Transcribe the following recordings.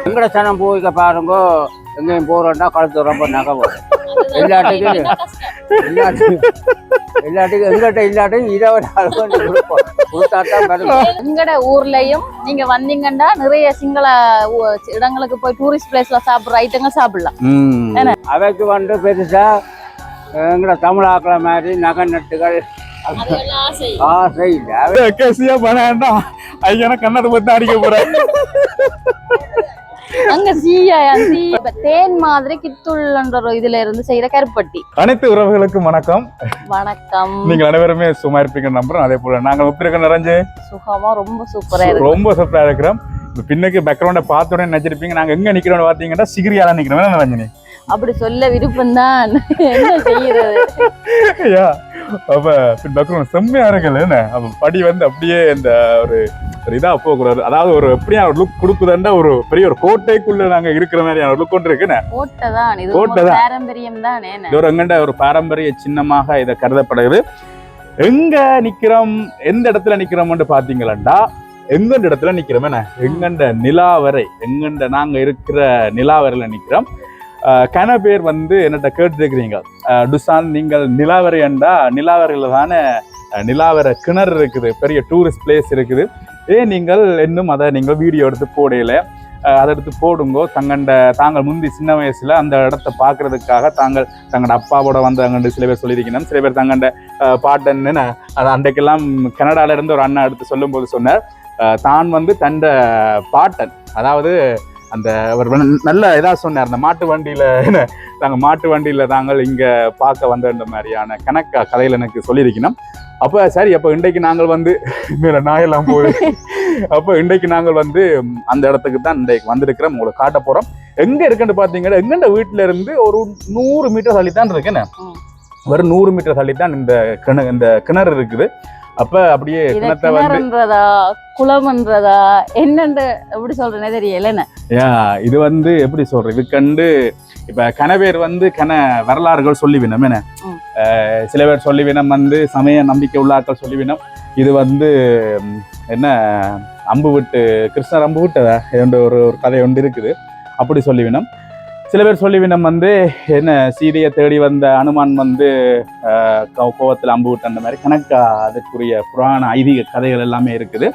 எங்கட சனம் போய்க்க பாருங்க, எங்கேயும் போறோம்னா கழுத்து ரொம்ப நகவும். எல்லாத்துக்கும் எங்கிட்ட இல்லாட்டையும் 20 கொடுப்போம். கொடுத்தாத்தான் பாருங்க. எங்கட ஊர்லயும் நீங்க வந்தீங்கன்னா நிறைய சிங்கள இடங்களுக்கு போய் டூரிஸ்ட் பிளேஸ்ல சாப்பிடுற ஐட்டங்கள் சாப்பிடலாம். அவைக்கு வந்து பெருசா எங்கட தமிழ் ஆக்கள மாதிரி நகை நட்டுகள் ஆசை இல்ல. ஐயா கண்ணாடி பத்தி அடிக்க போறேன். அங்க தேன் மாதிரி கித்துள்ள இதுல இருந்து செய்யற கருப்பட்டி. அனைத்து உறவுகளுக்கும் வணக்கம். வணக்கம். நீங்க அனைவருமே சும்மா இருப்பீங்க நம்புறோம். அதே போல நாங்க எப்படி இருக்க நிறைஞ்சு சுகமா ரொம்ப சூப்பரா இருக்கு. ரொம்ப சூப்பரா இருக்கிறோம். பின்னுக்கு பேக்ரவுண்ட பார்த்த உடனே நினைச்சிருப்பீங்க நாங்க எங்க நிக்கிறோம்னு பாத்தீங்கன்னா சிகிரியால நிக்கிறோம். ரஞ்சனி அப்படி சொல்ல விருப்பம் தான், என்ன செய்யறது. அப்ப பேக்ரவுண்ட் செம்மையா இருக்குல்ல. என்ன அப்ப படி வந்து அப்படியே இந்த ஒரு இதா போகக்கூடாது. அதாவது ஒரு எப்படியா ஒரு லுக் கொடுக்குதுன்னா ஒரு பெரிய ஒரு கோட்டைக்குள்ள நாங்க இருக்கிற மாதிரியான ஒரு லுக் கொண்டு இருக்குன்னு. கோட்டைதான் பாரம்பரியம் தான். இது ஒரு எங்கண்ட ஒரு பாரம்பரிய சின்னமாக இதை கருதப்படுது. எங்க நிக்கிறோம், எந்த இடத்துல நிக்கிறோம்னு பாத்தீங்களா, எங்கண்ட இடத்துல நிக்கிறோம். என்ன எங்கண்ட நிலாவரை, எங்கண்ட நாங்க இருக்கிற நிலாவரையில நிக்கிறோம். கன பேர் வந்து என்னட்ட கேட்டுருக்கிறீங்க, டுசான் நீங்கள் நிலாவரை என்றா நிலாவரையில தானே நிலாவரை கிணறு இருக்குது, பெரிய டூரிஸ்ட் பிளேஸ் இருக்குது, நீங்கள் இன்னும் அதை நீங்கள் வீடியோ எடுத்து போடையில அதை எடுத்து போடுங்கோ. தாங்கள் முந்தி சின்ன வயசுல அந்த இடத்த பார்க்கறதுக்காக தங்களோட அப்பாவோட வந்து அங்கண்டு சில பேர் சொல்லியிருக்கணும். சில பேர் தங்கண்ட பாட்டன்னு அது அன்றைக்கெல்லாம் கனடால இருந்து ஒரு அண்ணா எடுத்து சொல்லும் போது சொன்னார், தான் வந்து தண்ட பாட்டன், அதாவது அந்த ஒரு நல்ல இதா சொன்னார், அந்த மாட்டு வண்டியில நாங்கள் மாட்டு வண்டியில தாங்கள் இங்க பார்க்க வந்த மாதிரியான கதையில எனக்கு சொல்லியிருக்கணும். அப்ப சரி, அப்ப இன்றைக்கு நாங்கள் வந்து மேல நாயெல்லாம் போய் அப்ப இன்றைக்கு நாங்கள் வந்து அந்த இடத்துக்கு தான் இன்றைக்கு வந்திருக்கிறோம். உங்களுக்கு காட்ட போறோம். எங்க இருக்குன்னு பாத்தீங்கன்னா எங்கண்ட வீட்டுல இருந்து ஒரு 100 மீட்டர் தள்ளித்தான் இருக்குன்னு, வெறும் 100 மீட்டர் தள்ளித்தான் இந்த கிணறு இருக்குது. அப்ப அப்படியே கிணத்தை வந்து குளம்ன்றதா என்னன்னு எப்படி சொல்றேனே தெரியல. இது வந்து எப்படி சொல்றது, இது கண்டு இப்ப கனவேர் வந்து வரலாறுகள் சொல்லிவினம். என்ன சில பேர் சொல்லிவினம் வந்து சமய நம்பிக்கை உள்ளாக்கள் சொல்லிவினம். இது வந்து என்ன அம்பு விட்டு கிருஷ்ணர் அம்பு விட்டதா ஒரு கதை ஒன்று இருக்குது, அப்படி சொல்லிவினம். சில பேர் சொல்லிவினம் வந்து என்ன சீதையை தேடி வந்த அனுமான் வந்து கோவத்தில் அம்பு விட்டு அந்த மாதிரி கணக்கா அதுக்குரிய புராண ஐதீக கதைகள் எல்லாமே இருக்குது.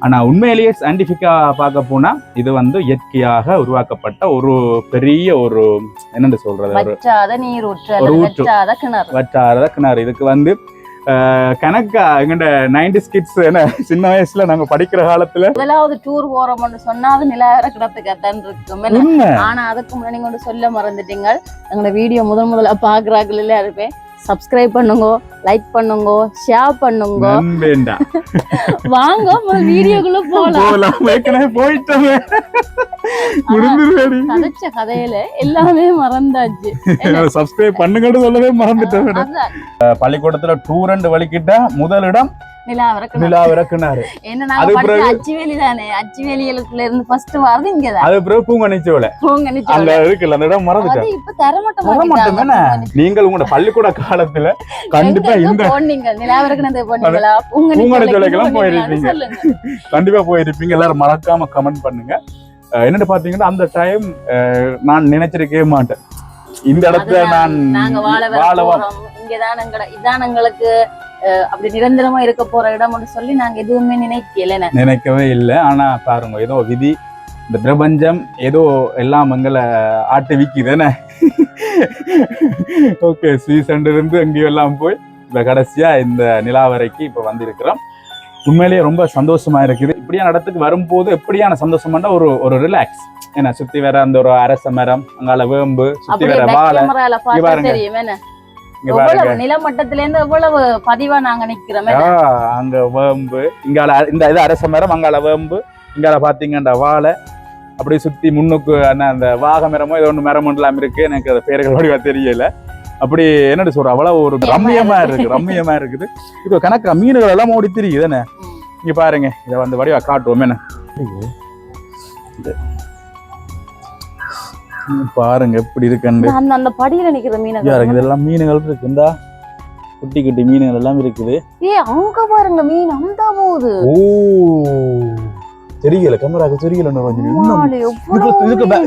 ஆனா உண்மையிலேயே சயின்டிபிக்கா பார்க்க போனா இது வந்து இயற்கையாக உருவாக்கப்பட்ட ஒரு பெரிய ஒரு என்னன்னு சொல்றது, வற்றாத கிணறு. இதுக்கு வந்து கணக்கா எங்கண்ட 90s கிட்ஸ் என்ன சின்ன வயசுல நாங்க படிக்கிற காலத்துல முதலாவது டூர் போறோம்னு சொன்னா அது நிலாவர கிடத்துக்கத்தான் இருக்கும். ஆனா அதுக்கு முன்னாடி நீங்க சொல்ல மறந்துட்டீங்க, எங்களோட வீடியோ முதல்ல பாக்குறாங்க இருப்பேன். சப்ஸ்கிரைப் பண்ணுங்க, லைக் பண்ணுங்க, ஷேர் பண்ணுங்க. வாங்க வீடியோக்குள்ள போலாம். போயிட்டோமே, கதைச்ச கதையில எல்லாமே மறந்தாச்சு. சப்ஸ்கிரைப் பண்ணுங்கன்னு சொல்லவே மறந்துட்டேன். பள்ளிக்கூடத்துல டூர் அண்ட் வலிக்கிட்ட முதலிடம் நிலாவர கிணறு. அச்சுவேலி தானே, அச்சுவேலிகளுக்குள்ள இருந்து ஃபர்ஸ்ட் வரது இங்கதான். அது பிறகு பூங்கனிச்சோல அங்க இருக்குல்ல அந்த இடம் மறந்துட்டேன். இப்ப தரமாட்டோம். நீங்கள் உங்களோட பள்ளிக்கூட காலத்துல கண்டிப்பா இந்த நிலாவர கிணறு போனீங்களா, பூங்கனிச்சோலைக்கெல்லாம் போயிருப்பீங்க, கண்டிப்பா போயிருப்பீங்க. எல்லாரும் மறக்காம கமெண்ட் பண்ணுங்க. என்னன்னு பாத்தீங்கன்னா அந்த டைம் நான் நினைச்சிருக்கவே மாட்டேன் இந்த இடத்துல நான் வாழலாம், இதான் எங்களுக்கு அப்படி நிரந்தரமா இருக்க போற இடம் சொல்லி நாங்க எதுவுமே நினைக்கவே இல்லை. ஆனா பாருங்க, ஏதோ விதி, இந்த பிரபஞ்சம் ஏதோ எல்லாம் எங்களை ஆட்டு விக்குதுன்னு. ஓகே, சீசன் இருந்து எங்கேயும் எல்லாம் போய் இப்ப கடைசியா இந்த நிலாவரைக்கு இப்ப வந்திருக்கிறோம். உண்மையிலேயே ரொம்ப சந்தோஷமா இருக்குது. இப்படியான இடத்துக்கு வரும்போது எப்படியான சந்தோஷம்னா ஒரு ரிலாக்ஸ். ஏன்னா சுத்தி வேற அந்த ஒரு அரச மரம், அங்கால வேம்பு, சுத்தி வேற வாழை, நிலமட்டத்துல இருந்து எவ்வளவு பதிவா நாங்க நிக்கிறோம். அங்க வேம்பு, இங்கால இந்த இது அரச மரம், அங்கால வேம்பு, இங்கால பாத்தீங்கன்னா வாழை, அப்படி சுத்தி முன்னுக்கு அந்த வாகை மரமோ ஏதோ ஒன்று மரம் எல்லாம் இருக்கு. எனக்கு அது பேர்கள் வடிவா தெரியல. அப்படி என்னன்னு சொல்ற அவ்வளவு ஒரு ரம்மியமா இருக்குது. இப்போ கணக்கு மீன்கள் எல்லாம் ஓடி தெரியுது தானே. இங்க பாருங்க, இதை வந்து வடிவா காட்டுவோம். என்ன பாருங்க எப்படி இருக்கு, அந்த படியில நிக்கிற மீன்கள், இதெல்லாம் மீன்கள் இருக்கு. இந்த குட்டி குட்டி மீன்கள் எல்லாம் இருக்குது. அங்க பாருங்க மீன் அந்த போகுது. ஓ தெரியல கேமராக்கு தெரியல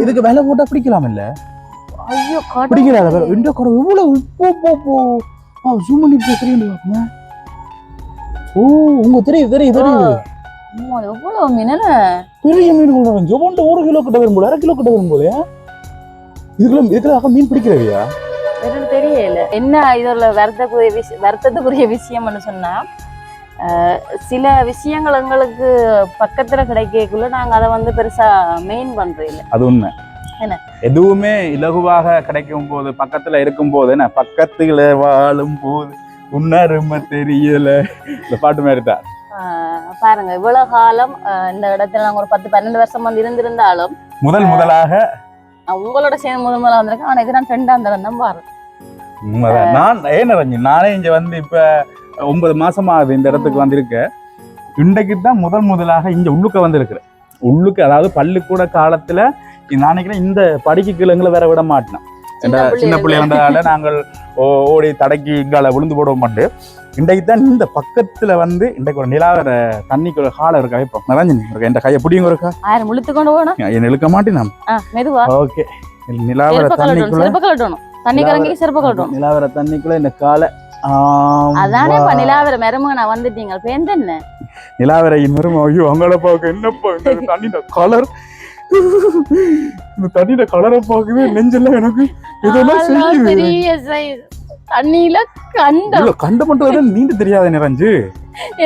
இதுக்கு விலை போட்டா பிடிக்கலாம் இல்ல ஐயோ பிடிக்கிறாத இந்த கடை எவ்வளவு உப்பு ஜூம் பண்ணி தெரியும் ஓ உங்க தெரியுது எவ்வளவு மீன பெரிய மீன் ஜோண்டு 1 கிலோ கிட்ட வரும் போல 1/2 கிலோ கிட்ட வரும் போல இதுல மீன் பிடிக்கிறவையா தெரியல என்ன இதுல வருத்தத்துக்குரிய விஷயம்னு சொன்னா சில விஷயங்கள் எங்களுக்கு பக்கத்துல கிடைக்கக்குள்ள நாங்க அதை வந்து பெருசா மெயின் பண்றோம் இல்ல அது உண்மை என்ன எதுவுமே இலகுவாக கிடைக்கும் போது பக்கத்துல இருக்கும் போது என்ன பக்கத்துல வாழும் போது உன்னருமை தெரியல இந்த பாட்டு மாதிரி தான் பாருங்க இவ்வளவு காலம் இந்த இடத்துல நாங்க ஒரு 10-12 வருஷம் வந்து இருந்திருந்தாலும் முதலாக உங்களோட சேர்ந்து முதல்ல வந்திருக்கேன் ஆனா இது நான் 2ஆம் தரம் தான் பாரு நான் நானே இங்க வந்து இப்ப 9 மாசம் ஆகுது இந்த இடத்துக்கு வந்திருக்கேன் இன்றைக்கு தான் முதலாக இங்க உள்ளுக்க வந்திருக்கிறேன் உள்ளுக்கு அதாவது பள்ளிக்கூட காலத்துல நான் நினைக்கிறேன் இந்த படிக்கு கிழங்குல வேற விட மாட்டேன் சின்ன பிள்ளைகள நாங்கள் ஓடி தடக்கி இங்கால விழுந்து போட மாட்டேன் இன்றைக்கு தான் இந்த பக்கத்துல வந்து இன்றைக்கு ஒரு நிலாவர தண்ணிக்குள்ள காலை இருக்கா இப்போ நிறைஞ்சு என் கையை பிடிங்க இருக்கா முழுத்துக்கொண்டு போகணும் என்ன இழுக்க மாட்டேன் ஓகே நிலாவர தண்ணிக்குள்ள தண்ணி கலங்கி சிறப்பு கட்டணும் நிலாவர தண்ணிக்குள்ள இந்த காலை அதானே நிலாவர மருமக நான் வந்துட்டீங்க பேருந்து என்ன நிலாவரையின் மருமக ஐயோ அவங்கள பார்க்க என்னப்பா தண்ணியோட கலர் இந்த தண்ணியோட கலரை பார்க்கவே நெஞ்செல்லாம் எனக்கு தண்ணியில கண்ட மட்டும் நீந்த தெரியாத நிறைஞ்சு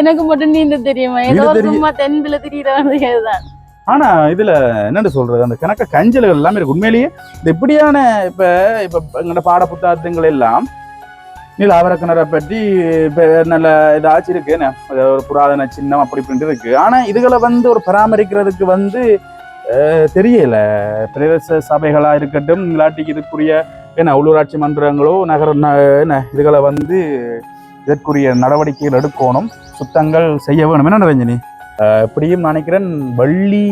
எனக்கு மட்டும் நீந்த தெரியுமா ஏதோ சும்மா தென்புல தெரியறதான் ஆனா இதுல என்னன்னு சொல்றது அந்த கணக்க கஞ்சல்கள் எல்லாமே இருக்கு உண்மையிலேயே இந்த இப்படியான இப்ப எங்களோட பாட புத்தகங்கள் எல்லாம் நிலாவர கிணறை பற்றி நல்ல இதாச்சும் இருக்கு ஒரு புராதன சின்னம் அப்படி இப்படின்ட்டு இருக்கு ஆனா இதுகளை வந்து ஒரு பராமரிக்கிறதுக்கு வந்து தெரியல பிரதேச சபைகளா இருக்கட்டும் இல்லாட்டிக்கு இதுக்குரிய என்ன உள்ளூராட்சி மன்றங்களோ நகர என்ன இதுகளை வந்து இதற்குரிய நடவடிக்கைகள் எடுக்கணும் சுத்தங்கள் செய்ய வேணும் என்ன ரஞ்சனி எப்படியும் நினைக்கிறேன் வெள்ளி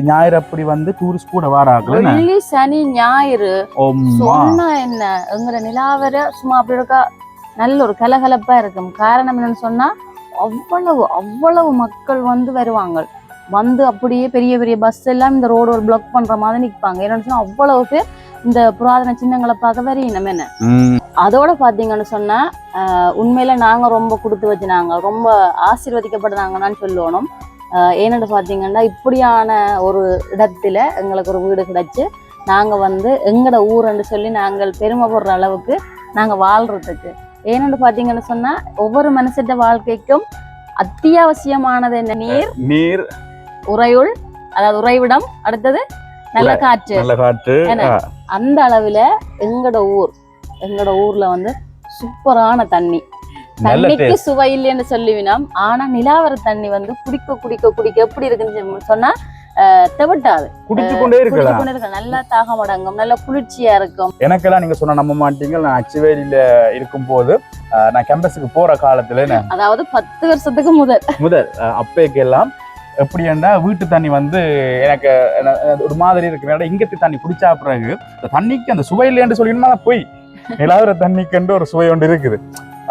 ஞாயிறு அப்படி வந்து டூரிஸ்ட் கூட வராங்க வெள்ளி சனி ஞாயிறு சொன்னா என்ன எங்கிற நிலாவர சும்மா அப்படி இருக்கா நல்ல ஒரு கலகலப்பா இருக்கும் காரணம் என்னன்னு சொன்னா அவ்வளவு மக்கள் வந்து வருவாங்க வந்து அப்படியே பெரிய பெரிய பஸ் எல்லாம் இந்த ரோடு ஒரு பிளாக் பண்ற மாதிரி நிற்பாங்க என்னன்னு சொன்னா அவ்வளவு பேர் இந்த புராதன சின்னங்களை பார்க்க வர நம்ம என்ன அதோட பாத்தீங்கன்னு சொன்னா உண்மையில நாங்க ரொம்ப கொடுத்து வச்சுனாங்க ரொம்ப ஆசீர்வதிக்கப்படுறாங்கன்னு சொல்லணும் ஏன்னு பாத்தீங்கன்னா இப்படியான ஒரு இடத்துல எங்களுக்கு ஒரு வீடு கிடைச்சு நாங்க வந்து எங்கட ஊருன்னு சொல்லி நாங்கள் பெருமைப்படுற அளவுக்கு நாங்க வாழ்றதுக்கு ஏன்னு பாத்தீங்கன்னு சொன்னா ஒவ்வொரு மனுஷட்ட வாழ்க்கைக்கும் அத்தியாவசியமானது என்ன நீர் உறையுள் அதாவது உறைவிடம் அடுத்தது நல்ல காற்று அந்த அளவுல எங்கட ஊர்ல வந்து சூப்பரான தண்ணிக்கு சுவை இல்லைன்னு சொல்லுவினோம் ஆனா நிலாவர தண்ணி வந்து குடிக்க எப்படி இருக்குன்னு சொன்னா தெவட்டாது குடிச்சுக்கொண்டே இருக்கலாம் நல்லா தாகம் அடங்கும் நல்லா குளிர்ச்சியா இருக்கும் எனக்கெல்லாம் நீங்க சொன்ன நம்ப மாட்டீங்க நான் அச்சுவேலியில இருக்கும் போது நான் கேம்பஸுக்கு போற காலத்துல அதாவது 10 வருஷத்துக்கு முதல் அப்பேக்கெல்லாம் எப்படின்னா வீட்டு தண்ணி வந்து எனக்கு ஒரு மாதிரி இருக்கு இங்கத்து தண்ணி குடிச்சா பிறகு இந்த தண்ணிக்கு அந்த சுவை இல்லைன்னு சொல்லினா போய் நிலாவர தண்ணிக்கு ஒரு சுவை ஒன்று இருக்குது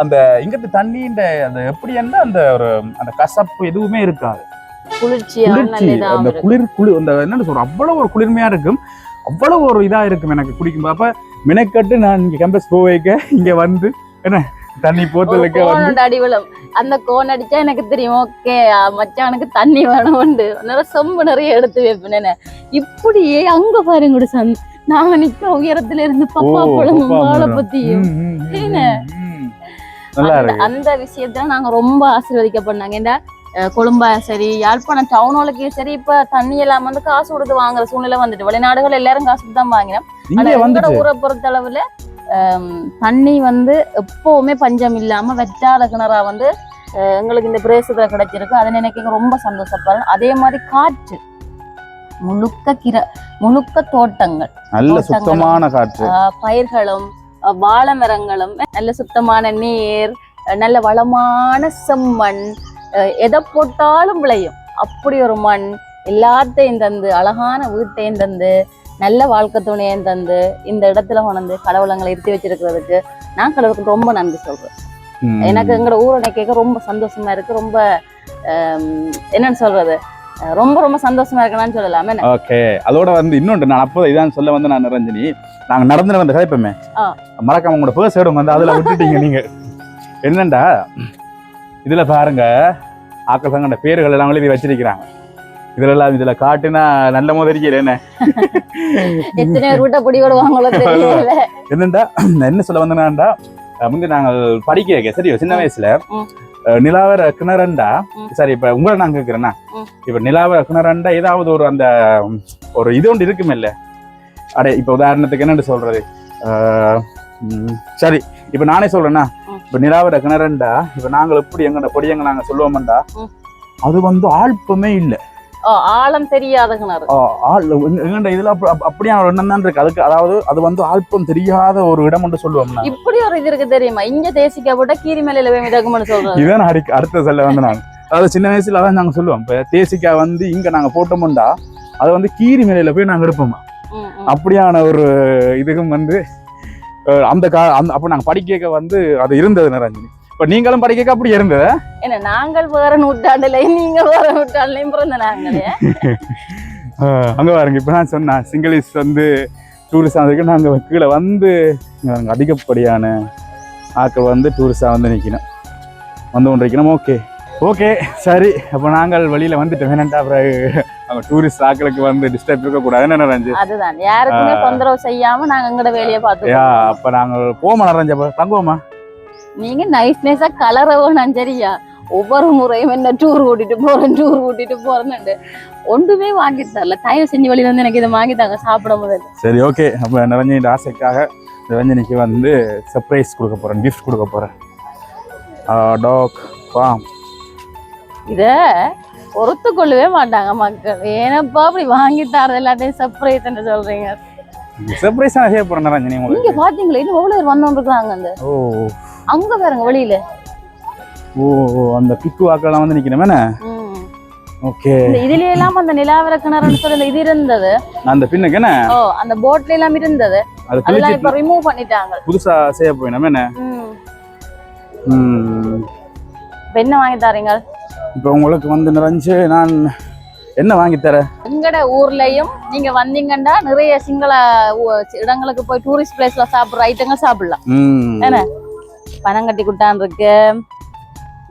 அந்த இங்கத்து தண்ணின்ற அந்த எப்படின்னா அந்த ஒரு அந்த கசப்பு எதுவுமே இருக்காது குளிர்ச்சி அந்த குளிர் அந்த என்னன்னு சொல்றோம் அவ்வளவு ஒரு குளிர்மையா இருக்கும் அவ்வளவு ஒரு இதா இருக்கும் எனக்கு குடிக்கும் அப்ப மினக்கட்டு நான் இங்க கேம்பஸ் போவேக்க இங்க வந்து என்ன தண்ணி போத்தலுக்கு அடிவளம் அந்த கோன் அடிச்சா எனக்கு தெரியும் ஓகே மச்சானுக்கு தண்ணி வேணும்ண்டு சொம்பு நிறைய எடுத்து வைப்பேன் இப்படியே அங்க பாருங்க நாங்க நிக்க உயரத்துல இருந்து பப்பா பழமும் வாழை பத்தியும் அந்த விஷயத்துல நாங்க ரொம்ப ஆசீர்வதிக்கப்பட்டாங்க ஏன்னா கொழும்பா சரி யாழ்ப்பாணம் டவுனுக்கே சரி இப்ப தண்ணி எல்லாம் வந்து காசு கொடுத்து வாங்குற சூழ்நிலை வந்துட்டு வெளிநாடுகள் எல்லாரும் காசு கொடுத்து தான் வாங்கினோம் ஆனா எங்களோட ஊரை பொறுத்த அளவுல தண்ணி வந்து எப்பவுமே பஞ்சம் இல்லாம வெட்டாத கிணறா வந்து எங்களுக்கு இந்த பிரதேசத்துல கிடைச்சிருக்கு அதை நினைக்க ரொம்ப சந்தோஷப்படுறேன் அதே மாதிரி காற்று முழுக்க தோட்டங்கள் நல்ல சுத்தமான காற்று பயிர்களும் வாழை மரங்களும் நல்ல சுத்தமான நீர் நல்ல வளமான செம்மண் எதை போட்டாலும் விளையும் அப்படி ஒரு மண் எல்லாத்தையும் தந்து அழகான வீட்டையும் தந்து நல்ல வாழ்க்கை துணையும் தந்து இந்த இடத்துல கொண்டு கடவுளங்களை இருத்தி வச்சிருக்கிறதுக்கு நான் கடவுளுக்கு ரொம்ப நன்றி சொல்றேன் எனக்கு எங்களோட ஊரை கேட்க ரொம்ப சந்தோஷமா இருக்கு ரொம்ப என்னன்னு சொல்றது ரொம்ப ரொம்ப சந்தோஷமா இருக்கணும்னு சொல்லலாம். ஓகே, அதோட வந்து இன்னொன்று நான் அப்போ இதான் சொல்ல வந்து நான் நிரஞ்சனி, நாங்க நடந்து வந்த கதைப்பமே மறக்காம உங்களோட பர்ஸ் இடம் வந்து அதுல விட்டுட்டீங்க நீங்க. என்னண்டா இதுல பாருங்க ஆக்கள் சங்கட பேர்கள் எல்லாம் எழுதி வச்சிருக்கிறாங்க. இதுல காட்டுனா நல்ல முதலிக்கல என்ன எத்தனை ரூட்ட பிடி விடுவாங்களோ தெரியல. என்னண்டா என்ன சொல்ல வந்தேன்னாண்டா முந்தி நாங்கள் படிக்க சரியோ சின்ன வயசுல நிலாவர கிணறண்டா, சரி இப்ப உங்களை நான் கேட்கிறேன்னா இப்ப நிலாவர கிணறண்டா ஏதாவது ஒரு அந்த ஒரு இது ஒன்று இருக்குமே இல்ல அடே, இப்ப உதாரணத்துக்கு என்னன்னு சொல்றது, சரி இப்ப நானே சொல்றேன்னா இப்ப நிலாவர கிணறண்டா இப்ப நாங்கள் எப்படி எங்கட பொடியங்க நாங்க சொல்லுவோம்டா அது வந்து ஆழ்ப்பமே இல்லை, ஆழம் தெரியாத கிணறு. இதுல அப்படியான ஒரு எண்ணம் தான் இருக்கு அதுக்கு. அதாவது அது வந்து ஆழ்ப்பம் தெரியாத ஒரு இடம் என்று சொல்லுவோம். இப்படி ஒரு இது இருக்கு தெரியுமா, இங்க தேசிக்கா போட்டா கீரி மேல மிதக்கும்னு சொல்றோம். இதான் அடுத்த சொல்ல வந்து நான் அதாவது சின்ன வயசுல அதான் நாங்க சொல்லுவோம். இப்ப தேசிக்கா வந்து இங்க நாங்க போட்டோம்டா அது வந்து கீரி மேலையில போய் நாங்க எடுப்போமா. அப்படியான ஒரு இதுக்கும் வந்து அந்த அப்ப நாங்க படிக்க வந்து அது இருந்தது நிரஞ்சனி. இப்ப நீங்களும் படிக்க அப்படி இருந்தது என்ன, நாங்கள் வேற நூற்றாண்டுலையும் நீங்க வேற நூற்றாண்டுலையும் பிறந்த நாங்களே. அங்க பாருங்க, இப்ப நான் சொன்னேன் சிங்களீஸ் வந்து டூரிஸ்ட் ஆனதுக்கு நாங்க கீழே வந்து அதிகப்படியான ஆக்கள் வந்து டூரிஸ்டா வந்து நிக்கணும் வந்து கொண்டு இருக்கணும். ஓகே ஓகே சரி, அப்போ நாங்கள் வெளியில வந்துட்டோம். வேணாண்டா அப்புறம் அவங்க டூரிஸ்ட் ஆக்களுக்கு வந்து டிஸ்டர்ப் இருக்கக்கூடாது. என்ன நினைஞ்சு அதுதான் யாருக்குமே தொந்தரவு செய்யாம நாங்க எங்கட வேலையை பார்த்தோம். அப்ப நாங்கள் போமா நிறைஞ்சப்ப தங்குவோமா, நீங்க நைஸ்னஸா கலரவும் சரியா ஒவ்வொரு முறையும் என்ன டூர் கூட்டிட்டு போறேன்னு ஒன்றுமே வாங்கி தரல. தயவு செஞ்சு வழியில வந்து எனக்கு இதை வாங்கி தாங்க சாப்பிட முதல்ல. சரி ஓகே, அப்ப நிரஞ்சனியோட ஆசைக்காக நிரஞ்சனிக்கு வந்து சர்ப்ரைஸ் கொடுக்க போறேன், கிஃப்ட் கொடுக்க போறேன். டாக் பாம் இத பொறுத்துக்கொள்ளவே மாட்டாங்க மக்கள். ஏனப்பா அப்படி வாங்கி தரது எல்லாத்தையும் சர்ப்ரைஸ் என்ன சொல்றீங்க? சர்ப்ரைஸ் நான் செய்ய போறேன் நிரஞ்சனி. நீங்க பாத்தீங்களா இன்னும் எவ்வளவு பேர் வந்தோம் இருக்காங்க அந்த அங்க பாருங்க வெளியில. ஓ அந்த பிக்கு வாக்கெல்லாம் வந்து நிக்கணுமே. ஓகே, இதுல எல்லாம் அந்த நிலாவர கிணறுன்னு சொல்லி இது இருந்தது அந்த பின்னுக்கு என்ன அந்த போட்ல எல்லாம் இருந்தது, அதெல்லாம் இப்ப ரிமூவ் பண்ணிட்டாங்க. புதுசா செய்ய போயினமே. என்ன வாங்கி தரீங்க இப்ப உங்களுக்கு வந்து நிறைஞ்சு நான் என்ன வாங்கி தரேன்? எங்கட ஊர்லயும் நீங்க வந்தீங்கன்னா நிறைய சிங்கள இடங்களுக்கு போய் டூரிஸ்ட் பிளேஸ்ல சாப்பிடுற ஐட்டங்கள் சாப்பிடலாம். என்ன பனங்கட்டி குட்டான் இருக்கு,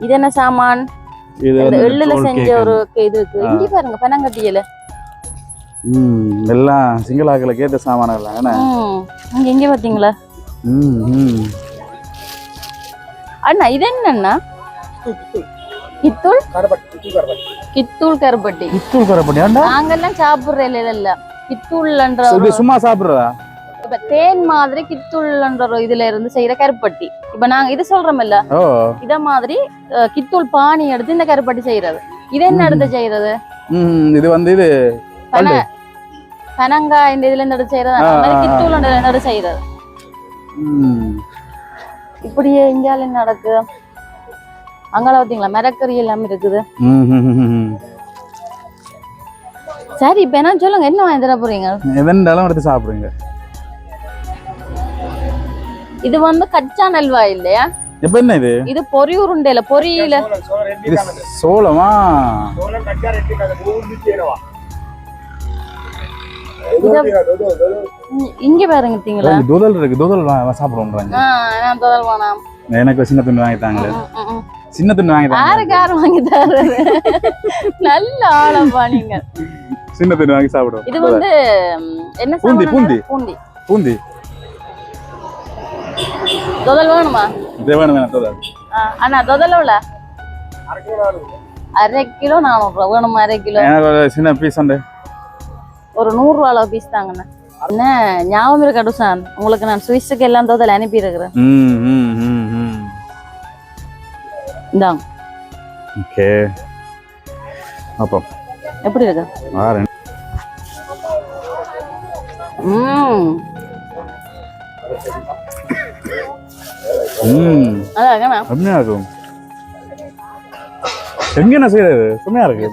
இது என்ன சாமான், எள்ளுல செஞ்ச ஒரு இது இருக்கு. இங்க பாருங்க பனங்கட்டியில எல்லாம் சிங்களாக்களுக்கு ஏற்ற சாமான எல்லாம். இங்க எங்க பாத்தீங்களா அண்ணா, இது என்னன்னா கித்தூள் கருப்பட்டி. நாங்கெல்லாம் சாப்பிடுறேன் இல்ல கித்தூள்ன்ற சும்மா சாப்பிடுறதா? இப்ப தேன் மாதிரி கித்தூள்ன்ற இதுல இருந்து செய்யற கருப்பட்டி. இப்ப நாங்க இது சொல்றோம்ல இத மாதிரி கித்தூள் பானி எடுத்து இந்த கருப்பட்டி செய்யறது. இது என்ன எடுத்து செய்யறது? இது வந்து இது பனங்காய் இந்த இதுல இருந்து எடுத்து செய்யறது, கித்தூள் எடுத்து செய்யறது. இப்படியே இந்தியால நடக்கு. அங்கால பாத்தீங்களா மரக்கறி எல்லாம் இருக்குது. சரி இப்ப என்ன சொல்லுங்க, என்ன வாங்கி தர போறீங்க? எதெல்லாம் எடுத்து சாப்பிடுங்க. இது வந்து கச்சா நல்வா இல்லையா? இப்ப என்ன இது? இது பொரி உருண்டையில பொரியில இது சோளமா? இங்க பாருங்க பாத்தீங்களா தோதல் இருக்கு. தோதல் சாப்பிடுவோம். நான் தோதல் வேணாம், எனக்கு சின்ன துண்டு வாங்கி தாங்களே. சின்ன துண்டு வாங்கி தாங்க. யாரு வாங்கி தர்றது? நல்ல ஆளப்பா நீங்க. சின்ன துண்டு வாங்கி சாப்பிடுவோம். இது வந்து என்ன பூந்தி பூந்தி பூந்தி பூந்தி தோதல் வேணுமா? இது வேணும் தோதல். அண்ணா தோதல் எவ்வளோ? அரை கிலோ 400 ரூபா வேணுமா? அரை கிலோ எனக்கு ஒரு சின்ன பீஸ் உண்டு. ஒரு 100 ரூபா அளவு பீஸ் தாங்கண்ணா. என்ன ஞாபகம் இருக்கா டுசான், உங்களுக்கு நான் சுவிஸுக்கு எல்லாம் தோதல் அனுப்பி இருக்கிறேன். இந்தாங்க. ஓகே, அப்போ எப்படி இருக்கு? செம்மையா இருக்கும். எங்க என்ன செய்யறது? செம்மையா இருக்கு.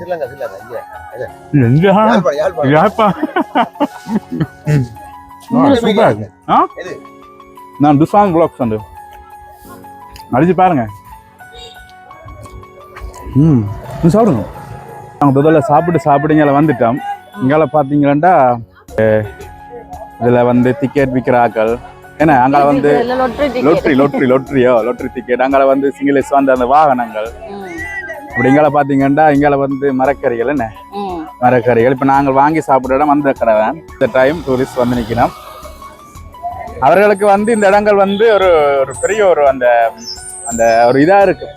நான் துசான் பிளாக்ஸ் வந்து அடிச்சு பாருங்க. சாப்பிடுங்க. நாங்கள் முதல்ல சாப்பிடுங்க வந்துட்டோம். இங்கால பார்த்தீங்கன்னா இதில் வந்து டிக்கெட் விற்கிற ஆக்கள் ஏன்னா அங்கே வந்து லொட்ரி டிக்கெட் அங்கே வந்து சிங்கிள்ஸ் வந்து அந்த வாகனங்கள் அப்படி இங்கால பார்த்தீங்கன்னா இங்கால வந்து மரக்கறிகள் என்ன மரக்கறிகள் இப்போ நாங்கள் வாங்கி சாப்பிட்ற இடம் அந்த கடை தான். இந்த டைம் டூரிஸ்ட் வந்து நிற்கணும். அவர்களுக்கு வந்து இந்த இடங்கள் வந்து ஒரு ஒரு பெரிய ஒரு அந்த அந்த ஒரு இதாக இருக்கு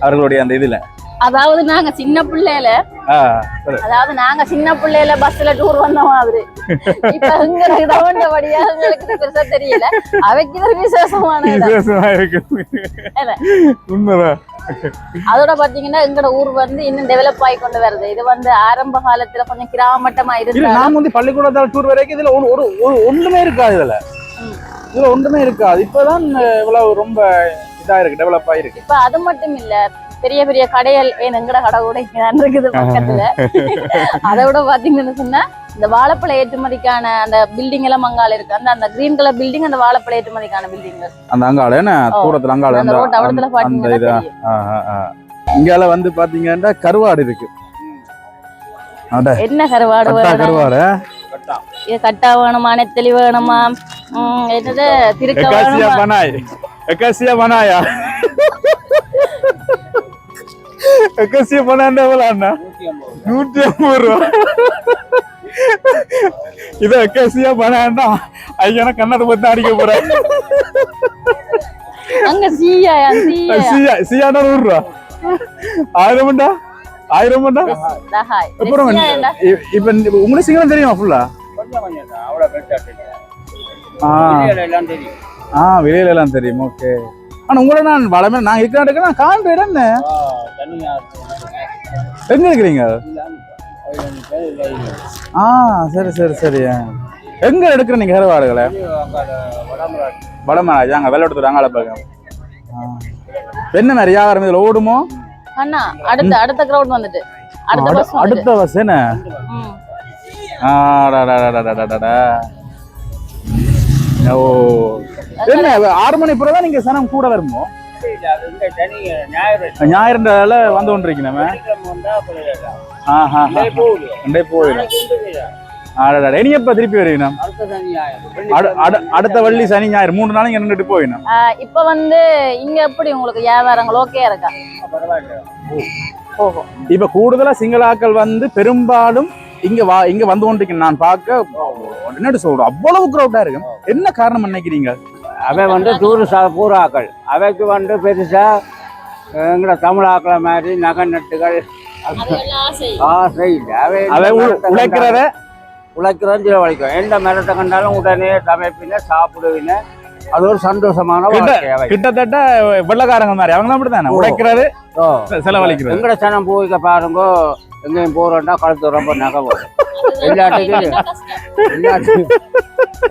அவர்களுடைய அந்த இதில். அதாவது நாங்க சின்ன பிள்ளையில பஸ்ல டூர் வந்த மாதிரி இப்ப எங்களுக்கு பெருசா தெரியல. அவைக்கு விசேஷமான உண்மைதான். அதோட பாத்தீங்கன்னா எங்கட ஊர் வந்து இன்னும் டெவலப் ஆகி கொண்டு வருது. இது வந்து ஆரம்ப காலத்துல கொஞ்சம் கிராமட்டமா இருக்கு. நான் வந்து பள்ளிக்கூடத்தால் டூர் வரைக்கும் இதுல ஒரு ஒண்ணுமே இருக்காது. இதுல ஒன்றுமே இருக்காது. இப்பதான் இவ்வளவு ரொம்ப இதா இருக்கு, டெவலப் ஆயிருக்கு. இப்ப அது மட்டும் இல்ல, பெரிய பெரிய கடைகள் எங்கட கடை கூட இருக்குது பக்கத்துல. அதை விட பாத்தீங்கன்னு சொன்னா இந்த வாழைப்பழ ஏற்றுமதிக்கான அந்த பில்டிங் எல்லாம் அங்கால இருக்கு. அந்த அந்த கிரீன் கலர் பில்டிங் அந்த வாழைப்பழ ஏற்றுமதிக்கான பில்டிங் அந்த அங்கால என்ன தூரத்துல அங்கால அந்த ரோட் அவடத்துல பாத்தீங்கன்னா இங்கால வந்து பாத்தீங்கன்னா கருவாடு இருக்கு. என்ன கருவாடு? கருவாடு கட்டா வேணுமா, நெத்தலி வேணுமா, என்னது திருக்க வேணுமா? எக்காசியா பனாயா எக்காசியா பனாண்டா எவ்வளோண்ணா? 150 ரூபா. இதை எக்காசியா பனாண்டா ஐயா கண்ணாடி பத்தி அடிக்க போறேன். அங்க சீயா சீயாண்டா 100 ரூபா. 1000 1000 அப்புறம் இப்ப உங்களுக்கு சீக்கிரம் தெரியுமா ஃபுல்லா? வெளியில எல்லாம் தெரியும். ஓகே. ஆனா உங்களை நான் வளமே நான் இருக்கிற நான் காண்றேன். என்ன எங்க இருக்கிறீங்க? சரி சரி சரி. எங்க எடுக்கிற நீங்க கருவாடுகளை? வடமராஜ் அங்க வெள்ளெடுத்து அங்கால பாக்க. என்ன மாதிரி வியாபாரம் இதுல ஓடுமோ? அண்ணா அடுத்த கிரவுட் வந்துட்டு அடுத்த பஸ் என்ன? ஓ என்ன 6 மணி பிறகுதான் நீங்க சனம் கூட வருமோ? ஞாயிறுல வந்து கொண்டிருக்கீங்க. இனி எப்ப திருப்பி வருவீங்க? அடுத்த வெள்ளி சனி ஞாயிறு 3 நாள் இங்க நின்றுட்டு போயிடும். இப்ப வந்து இங்க எப்படி உங்களுக்கு வியாபாரங்கள் ஓகே இருக்கா? இப்ப கூடுதலா சிங்களாக்கள் வந்து பெரும்பாலும் இங்க வந்து கொண்டிருக்கேன் நான் பார்க்க. என்னட்டு சொல்றோம் அவ்வளவு கிரௌடா இருக்கு. என்ன காரணம் நினைக்கிறீங்க? அவை வந்து டூரிஸ்ட் பூராக்கள் அவைக்கு வந்து பெருசா எங்கட தமிழ் ஆக்களை மாதிரி நகை நட்டுகள் ஆசை இல்லை. அவை உழைக்கிறோம் செலவழிக்கும். எந்த மரத்தை கண்டாலும் உடனே சமைப்பின சாப்பிடுவின. அது ஒரு சந்தோஷமான கிட்டத்தட்ட வெள்ளக்காரங்க மாதிரி அவங்க அப்படித்தானே உழைக்கிறது செலவழிக்கிறது. எங்கட சனம் போய்க்க பாருங்க, எங்கேயும் போறோம்னா கழுத்து ரொம்ப நகை வரும்.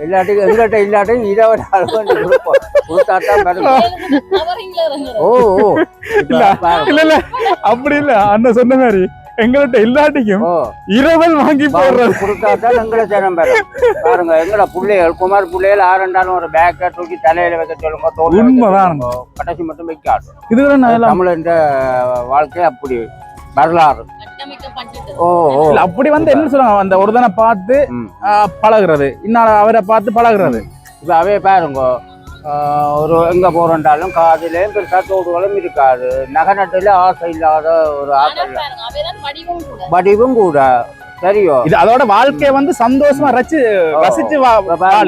எல்லாத்துக்கும் எங்கிட்ட இல்லாட்டையும் 20 கொடுத்தாத்தான். ஓ இல்ல அப்படி இல்ல அண்ணன் சொன்ன மாதிரி எங்கள்கிட்ட இல்லாட்டிக்கும் 20 வாங்கி போடுறது கொடுத்தாத்தான் எங்களை ஜனம் பெறும். பாருங்க எங்கட பிள்ளைகள் குமார் பிள்ளைகள் 6 ஒரு பேக்கை தூக்கி தலையில வைக்க சொல்லுங்க. உண்மைதான். கடைசி மட்டும் வைக்காது. இதுல தமிழ் என்ற வாழ்க்கை அப்படி வரலாறு. அப்படி வந்து என்ன சொல்லுவாங்க, அந்த ஒருதனை பார்த்து பழகுறது, இன்னும் அவரை பார்த்து பழகுறது. இப்ப அவே பாருங்க, ஒரு எங்க போறோம்னாலும் காதிலையும் பெருசா தோடுகளும் இருக்காது. நகை நட்டுல ஆசை இல்லாத ஒரு ஆசை வடிவும் கூட சரியோ. இது அதோட வாழ்க்கையை வந்து சந்தோஷமா ரசிச்சு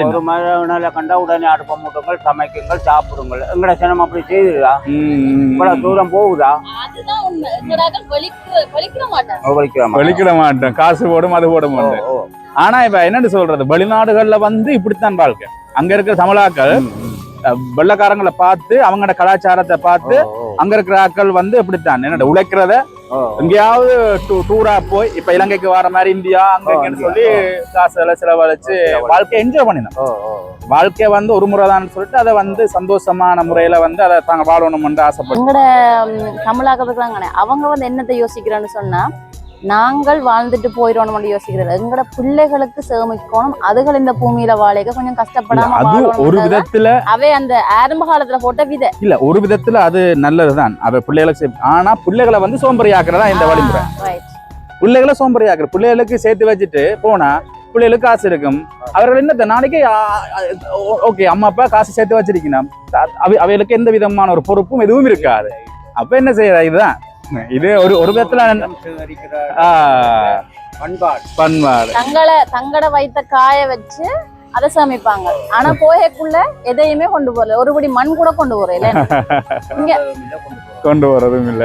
ஒரு மழை கண்டா உடனே அடுப்ப மூட்டுங்கள், சமைக்குங்கள், சாப்பிடுங்கள். எங்கட சனம் அப்படி செய்யுதா? இவ்வளவு தூரம் போகுதா? வெளிக்கிட மாட்டேன். காசு போடும் அது போட மாட்டேன். ஆனா இப்ப என்னன்னு சொல்றது, வெளிநாடுகள்ல வந்து இப்படித்தான் வாழ்க்கை. அங்க இருக்கிற தமிழாக்கள் வெள்ளக்காரங்களை பார்த்து அவங்களோட கலாச்சாரத்தை பார்த்து அங்க இருக்கிற ஆக்கள் வந்து இப்படித்தான் என்னோட உழைக்கிறத எங்கேயாவது டூரா போய் இப்ப இலங்கைக்கு வர மாதிரி இந்தியா அங்க சொல்லி காசு செலவழிச்சு வாழ்க்கையை என்ஜாய் பண்ணினோம். வாழ்க்கையை வந்து ஒரு முறை தான் சொல்லிட்டு அதை வந்து சந்தோஷமான முறையில வந்து அதை தாங்க வாழணும்னு ஆசைப்பட்டு எங்கட தமிழாக்கள் அவங்க வந்து என்னத்தை யோசிக்கிறான்னு சொன்னா, நாங்கள் வாழ்ந்துட்டு போயிடணும் யோசிக்கிறது. எங்கட பிள்ளைகளுக்கு சேமிக்கணும், அதுகள் இந்த பூமியில வாழைக்க கொஞ்சம் கஷ்டப்படாம ஒரு விதத்துல அவை அந்த ஆரம்ப காலத்துல போட்ட விதை இல்ல. ஒரு விதத்துல அது நல்லதுதான் அவ பிள்ளைகளுக்கு. ஆனா பிள்ளைகளை வந்து சோம்பேறி ஆக்குறதா இந்த வழிமுறை. பிள்ளைகளை சோம்பறியாக்குற பிள்ளைகளுக்கு சேர்த்து வச்சுட்டு போனா பிள்ளைகளுக்கு காசு இருக்கும். அவர்கள் என்னத்த நாளைக்கு ஓகே அம்மா அப்பா காசு சேர்த்து வச்சிருக்கணும், அவைகளுக்கு எந்த விதமான ஒரு பொறுப்பும் எதுவும் இருக்காது. அப்ப என்ன செய்யற இதுதான் இது ஒரு விதத்துல பண்பாடு. தங்கட வைத்த காய வச்சு அதை சமைப்பாங்க. ஆனா போகக்குள்ள எதையுமே கொண்டு போறல, ஒருபடி மண் கூட கொண்டு போறல, இங்க கொண்டு போறதும் இல்ல.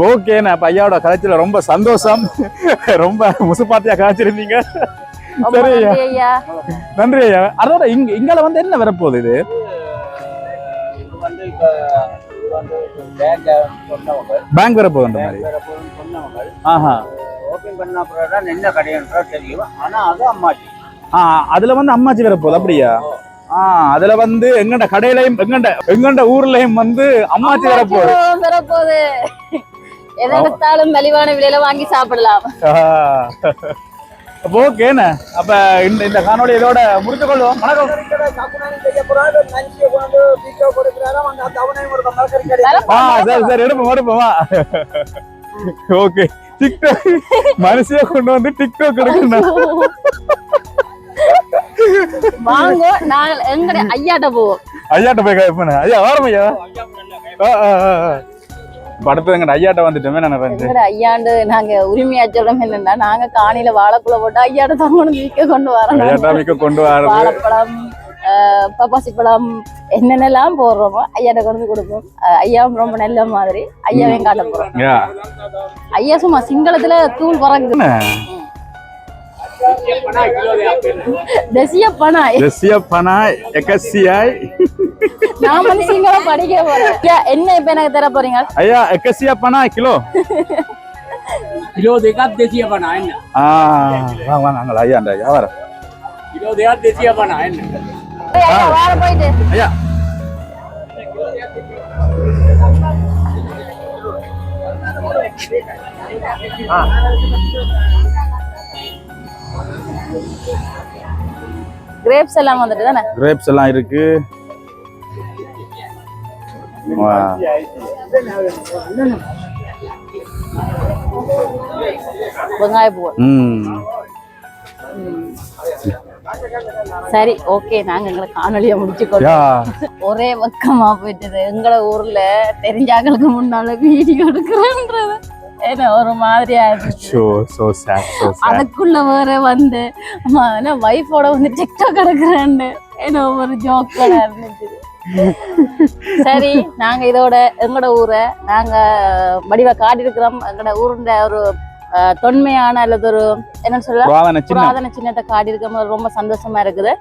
ஓகே, நான் ஐயாவோட கலைச்சில ரொம்ப சந்தோஷம். ரொம்ப முசுப்பாத்தியா கலைச்சிருந்தீங்க. சரி ஐயா, நன்றி ஐயா. அதோட இங்கால வந்து என்ன வரப்போகுது? இது பேங்க் வரப்போகுது மாதிரி. ஓபன் பண்ண அப்புறம் என்ன கடைன்றா தெரியும். ஆனா அது அம்மாச்சி. அதுல வந்து அம்மாச்சி வரப்போகுது அப்படியா? அதுல வந்து எங்கண்ட கடையிலையும் எங்கண்ட ஊர்லயும் வந்து அம்மாச்சி வரப்போகுது. எதை எடுத்தாலும் மலிவான விலையில வாங்கி சாப்பிடலாம். ஓகேண்ணே, அப்ப இந்த காணொலி இதோட முடித்துக் கொள்வோம். வணக்கம். சரி எடுப்போமா. ஓகே, டிக்டாக் மனுஷிய கொண்டு வந்து டிக்டாக் எடுக்கணும். வாங்க, நாங்க எங்கட ஐயாட்ட போவோம். ஐயாட்ட போய் கேட்பேன். ஐயா வாரம் ஐயா. படத்துல எங்க ஐயாட்ட வந்துட்டோமே. நான் ஐயாண்டு நாங்க உரிமையா சொல்றோம் என்னன்னா, நாங்க காணியில வாழைக்குள்ள போட்டு ஐயாட்ட தான் கொண்டு வரோம். வாழைப்பழம், பப்பாசி பழம், என்னென்னலாம் போடுறோமோ ஐயாட்ட கொண்டு கொடுப்போம். ஐயாவும் ரொம்ப நல்ல மாதிரி. ஐயாவையும் காட்ட போறோம். ஐயா சும்மா சிங்களத்துல தூள் பறக்குது. நான் வந்து சிங்களம் படிக்க போறேன். என்ன இப்ப எனக்கு தர போறீங்க? ஐயா எக்கசியா பணா கிலோ किलो देखा देसिया बना है ना। வாங்க வாங்க ஐயா அந்த யாவர किलो देखा देसिया बना है ना। ஐயா வார போயிடு. ஐயா கிரேப்ஸ் எல்லாம் வந்துட்டு தானே? கிரேப்ஸ் எல்லாம் இருக்கு. வெங்காயப்பூ. சரி ஓகே, நாங்க எங்களை காணொலியை முடிச்சுக்கொள்ளோம். ஒரே பக்கமா போயிட்டது. எங்களை ஊர்ல தெரிஞ்சாங்களுக்கு முன்னால வீடியோ எடுக்கிறேன்றது என்ன ஒரு மாதிரியா இருந்துச்சு. அதுக்குள்ள வேற வந்து வைஃபோட வந்து டிக்டாக் எடுக்கிறேன்னு என்ன ஒரு ஜோக்கா இருந்துச்சு. சரி, நாங்க இதோட எங்களோட ஊரை நாங்க வடிவா காட்டிருக்கிறோம். எங்களோட ஊருண்ட ஒரு தொன்மையான அல்லது ஒரு என்ன சொல்ல புராதன சின்னத்தை காட்டியிருக்க ரொம்ப சந்தோஷமா இருக்குது.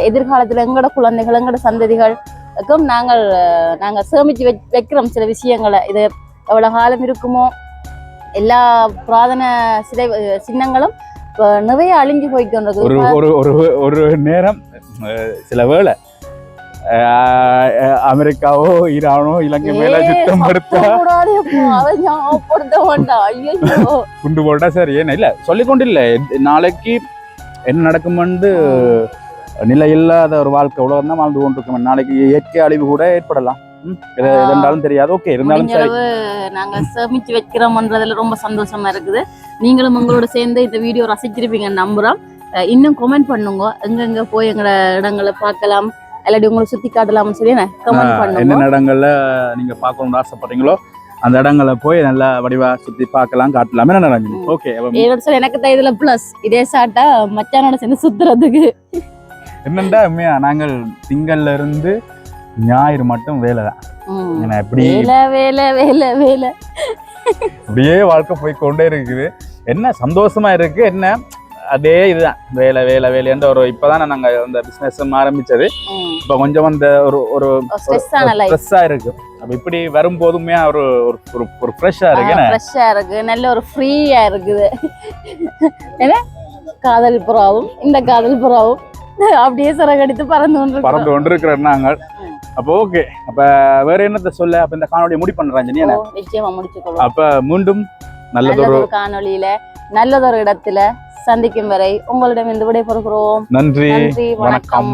எதிர்காலத்துல எங்களோட குழந்தைகள் எங்களோட சந்ததிகளுக்கும் நாங்க சேமிச்சு வைக்கிறோம் சில விஷயங்களை. இது எவ்வளவு காலம் இருக்குமோ எல்லா புராதன சின்னங்களும் நிறைய அழிஞ்சு போய்க்கு. ஒரு நேரம் சில வேளை அமெரிக்காவோ ஈரானோ இலங்கை மேல யுத்தம் குண்டு போட்டா சரி. ஏன்னா இல்ல சொல்லிக்கொண்டு இல்ல, நாளைக்கு என்ன நடக்குமென்று நிலை இல்லாத ஒரு வாழ்க்கை உலகம் தான் வாழ்ந்து கொண்டிருக்கோம். நாளைக்கு இயற்கை அழிவு கூட ஏற்படலாம். இருந்தாலும் தெரியாது. ஓகே, இருந்தாலும் நாங்க சேமிச்சு வைக்கிறோம்ன்றதுல ரொம்ப சந்தோஷமா இருக்குது. நீங்களும் உங்களோட சேர்ந்து இந்த வீடியோ ரசிச்சிருப்பீங்க நம்புறோம். இன்னும் கமெண்ட் பண்ணுங்க, எங்கெங்க போய் எங்களோட இடங்களை பார்க்கலாம், இல்லாட்டி உங்களுக்கு சுத்தி காட்டலாம்னு சொல்லி கமெண்ட் பண்ணுங்க. என்ன இடங்கள்ல நீங்க பார்க்கணும்னு ஆசைப்படுறீங்களோ அந்த இடங்களை போய் நல்லா வடிவா சுத்தி பார்க்கலாம், காட்டலாம். என்ன நினைஞ்சு ஓகே. எனக்கு தான் இதுல பிளஸ் இதே சாட்டா மச்சானோட சேர்ந்து சுத்துறதுக்கு என்னண்டா உண்மையா நாங்கள் திங்கள்ல இருந்து ஞாயிறு மட்டும் வேலை தான். அப்படியே வாழ்க்கை போய் கொண்டே இருக்குது. என்ன சந்தோஷமா இருக்கு. என்ன அதே இதுதான் வேலை வேலை வேலைன்ற ஒரு இப்பதான் நாங்க அந்த பிசினஸ் ஆரம்பிச்சது. இப்ப கொஞ்சம் அந்த ஒரு ஃப்ரெஷ்ஷா இருக்கு. அப்ப இப்படி வரும்போதுமே ஒரு ஃப்ரெஷ்ஷா இருக்கு, நல்ல ஒரு ஃப்ரீயா இருக்குது. ஏன்னா காதல் புறாவும் இந்த காதல் புறாவும் அப்படியே சிறகடித்து பறந்து கொண்டு இருக்கிறோம் நாங்கள். அப்போ ஓகே, அப்ப வேற என்னத்தை சொல்ல? அப்ப இந்த காணொலியை முடி பண்றாங்க நிச்சயமா முடிச்சுக்கொள்வோம். அப்ப மீண்டும் நல்லதொரு காணொலியில நல்லதொரு இடத்துல சந்திக்கும் வரை உங்களிடம் இந்த விடை பெறுகிறோம். நன்றி, வணக்கம்.